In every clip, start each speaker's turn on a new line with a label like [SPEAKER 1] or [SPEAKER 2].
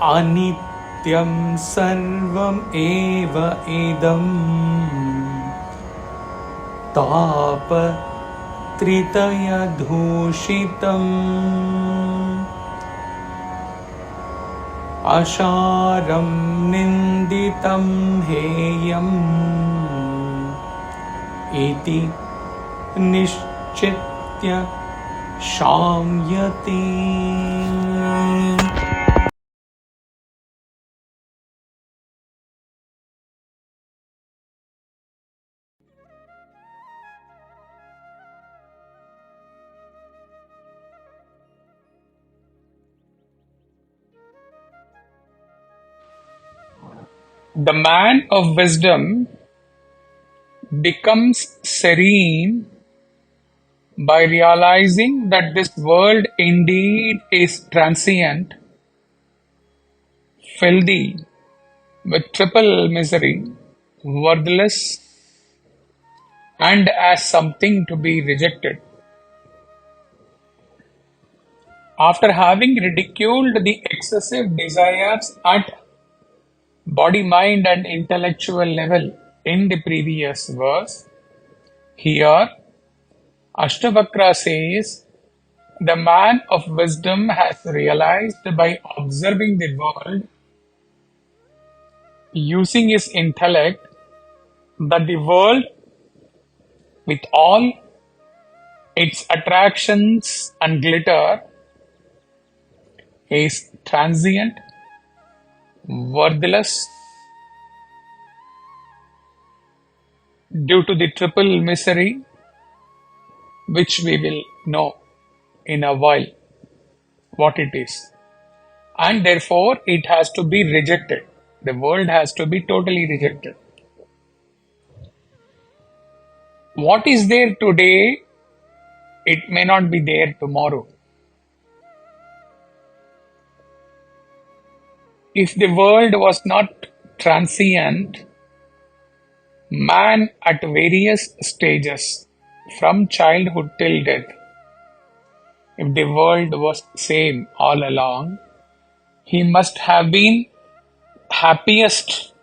[SPEAKER 1] anityaṃ sarvamevedaṃ tāpatritayadūṣitam asāraṃ ninditaṃ heyamiti niścitya śāmyati.
[SPEAKER 2] The man of wisdom becomes serene by realizing that this world indeed is transient, filthy with triple misery, worthless, and as something to be rejected. After having ridiculed the excessive desires at body, mind, and intellectual level in the previous verse, here Ashtavakra says, the man of wisdom has realized by observing the world using his intellect that the world, with all its attractions and glitter, is transient, worthless, due to the triple misery, which we will know in a while what it is. And therefore, it has to be rejected. The world has to be totally rejected. What is there today, it may not be there tomorrow. If the world was not transient, man at various stages, from childhood till death, if the world was same all along, he must have been happiest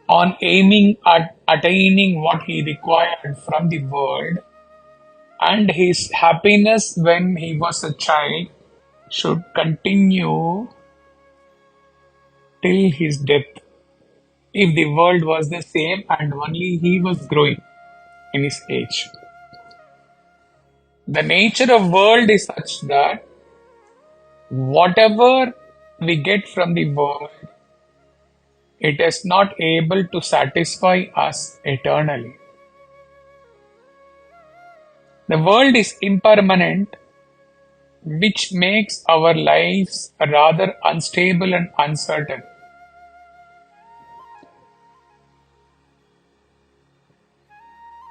[SPEAKER 2] on aiming at attaining what he required from the world, and his happiness when he was a child should continue till his death, if the world was the same and only he was growing in his age. The nature of world is such that whatever we get from the world, it is not able to satisfy us eternally. The world is impermanent, which makes our lives rather unstable and uncertain.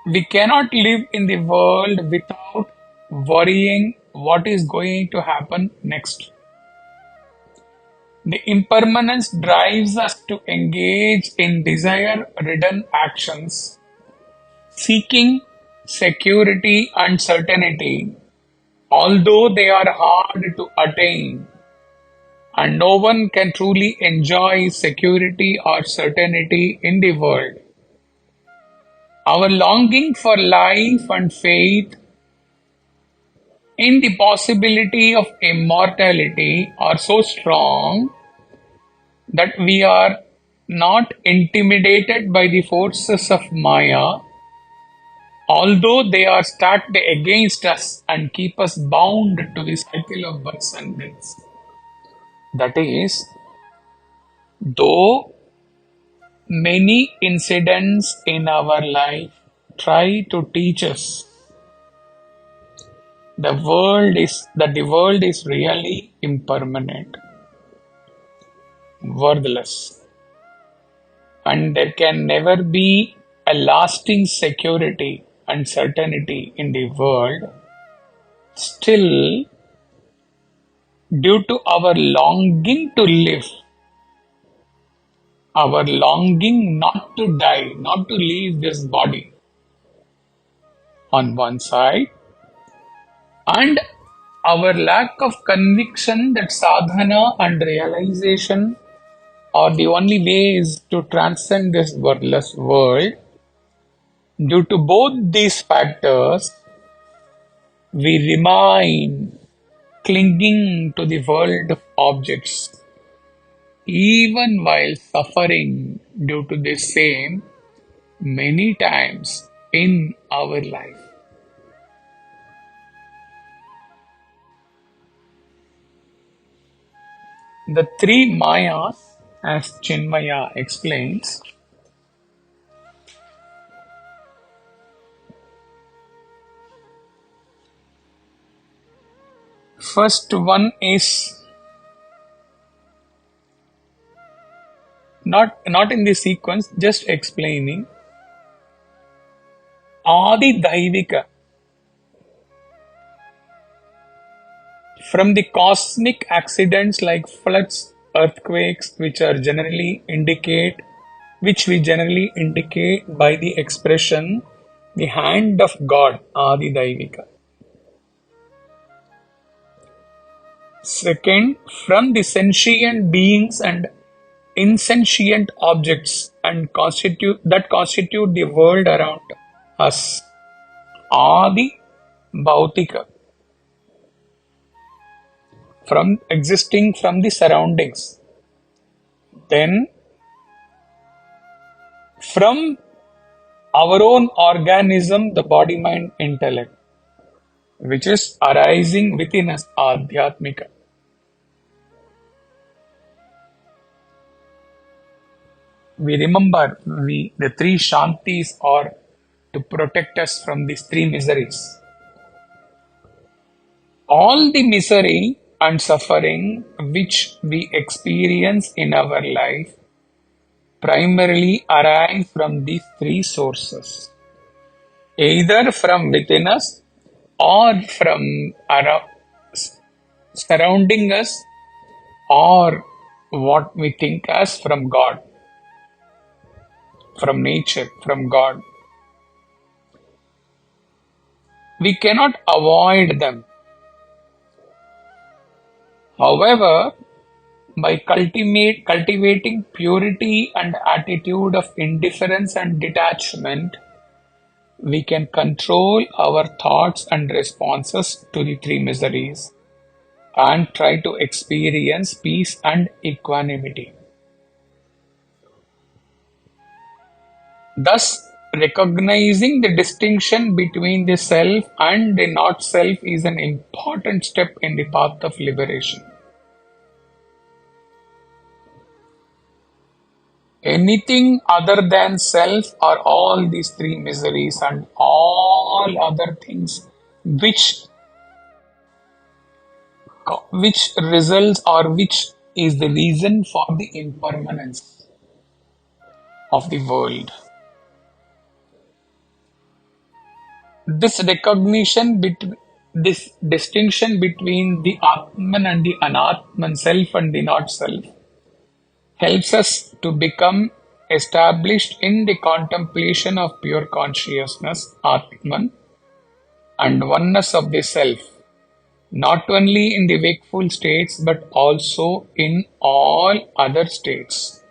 [SPEAKER 2] We cannot live in the world without worrying what is going to happen next. The impermanence drives us to engage in desire-ridden actions, seeking security and certainty, although they are hard to attain, and no one can truly enjoy security or certainty in the world. Our longing for life and faith in the possibility of immortality are so strong that we are not intimidated by the forces of Maya, although they are stacked against us and keep us bound to the cycle of births and deaths. That is, though many incidents in our life try to teach us that the world is really impermanent, worthless, and there can never be a lasting security and certainty in the world, still, due to our longing to live, our longing not to die, not to leave this body on one side, and Our lack of conviction that sadhana and realization are the only ways to transcend this worthless world. Due to both these factors, we remain clinging to the world of objects, even while suffering due to the same many times in our life. The three Mayas, as Chinmaya explains, first one is not in the sequence, just explaining Adi Daivika. From the cosmic accidents like floods, earthquakes, which we generally indicate by the expression the hand of God, Adi Daivika. Second, from the sentient beings and insentient objects and constitute the world around us, Adi Bhautika. From existing from the surroundings. Then from our own organism, the body, mind, intellect, which is arising within us, Adhyatmika. We remember the three śāmyatis are to protect us from these three miseries. All the misery and suffering which we experience in our life primarily arise from these three sources, either from within us or from surrounding us, or what we think as from God, from nature, from God. We cannot avoid them. However, by cultivating purity and attitude of indifference and detachment, we can control our thoughts and responses to the three miseries and try to experience peace and equanimity. Thus, recognizing the distinction between the self and the not self is an important step in the path of liberation. Anything other than self are all these three miseries and all other things which results or which is the reason for the impermanence of the world. This distinction between the Atman and the Anatman, self and the not self, helps us to become established in the contemplation of pure consciousness, Atman, and oneness of the self, not only in the wakeful states but also in all other states,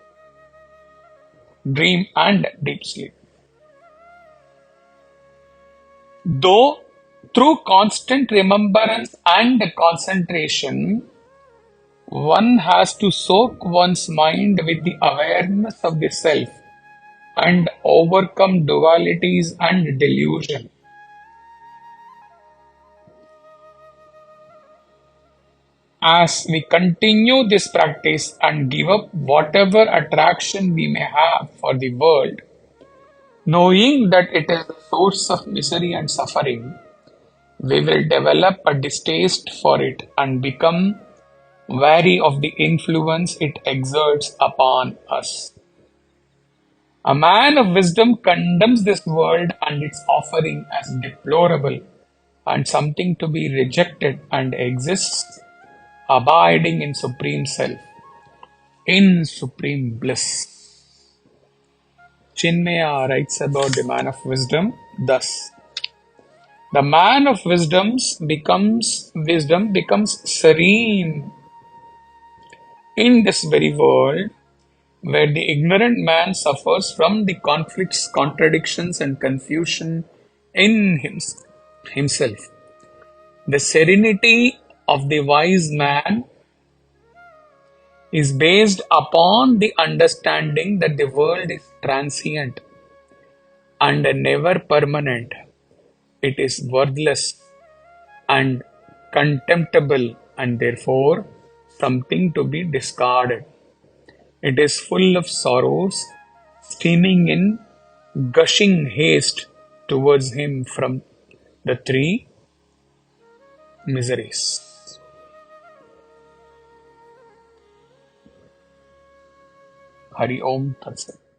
[SPEAKER 2] dream and deep sleep. Though through constant remembrance and concentration, one has to soak one's mind with the awareness of the self and overcome dualities and delusion. As we continue this practice and give up whatever attraction we may have for the world, knowing that it is the source of misery and suffering, we will develop a distaste for it and become wary of the influence it exerts upon us. A man of wisdom condemns this world and its offering as deplorable and something to be rejected, and exists abiding in supreme self, in supreme bliss. Chinmaya writes about the man of wisdom thus: The man of wisdom becomes serene in this very world where the ignorant man suffers from the conflicts, contradictions, and confusion in himself. The serenity of the wise man is based upon the understanding that the world is transient and never permanent. It is worthless and contemptible and therefore something to be discarded. It is full of sorrows, steaming in gushing haste towards him from the three miseries. Hari Om Tat Sat.